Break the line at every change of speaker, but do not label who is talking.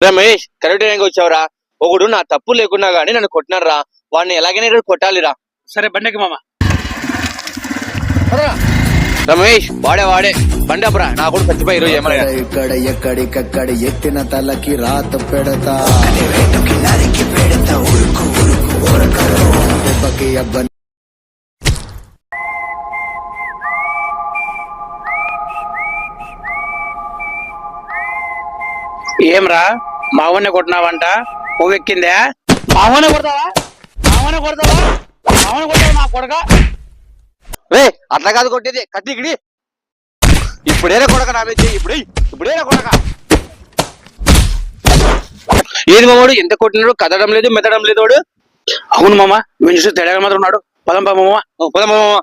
Ramesh correct టైంకి వచ్చావురా. ఒకడు నా తప్పు లేకున్నా గానీ నన్ను కొట్టినారా. వాడిని ఎలాగైనా ఇక్కడ కొట్టాలిరా.
సరే బండికి మామ.
రమేష్ వాడే బండి అప్పురా. నా కూడా చచ్చిపోయి ఈరోజు ఏమన్నా
ఇక్కడ ఎక్కడికక్కడ ఎత్తిన తలకి రాత పెడతా దెబ్బకి అబ్బని
ఏమ్రా మావనే కొట్టినావంట? పువ్వెక్కిందా? మావనే కొడతావా నా కొడక?
రే అట్లా కాదు కొట్టేది, కత్తి ఇక్కడి. ఇప్పుడేనా కొడక నా మీద ఇప్పుడేనా కొడక. ఏది మామూడు ఎంత కొట్టినాడు, కదడం లేదు మెదడం లేదు వాడు.
అవును మామ, వీని చూసి తేడాగా మాత్రం ఉన్నాడు. పదం మామ.
పదం మామ.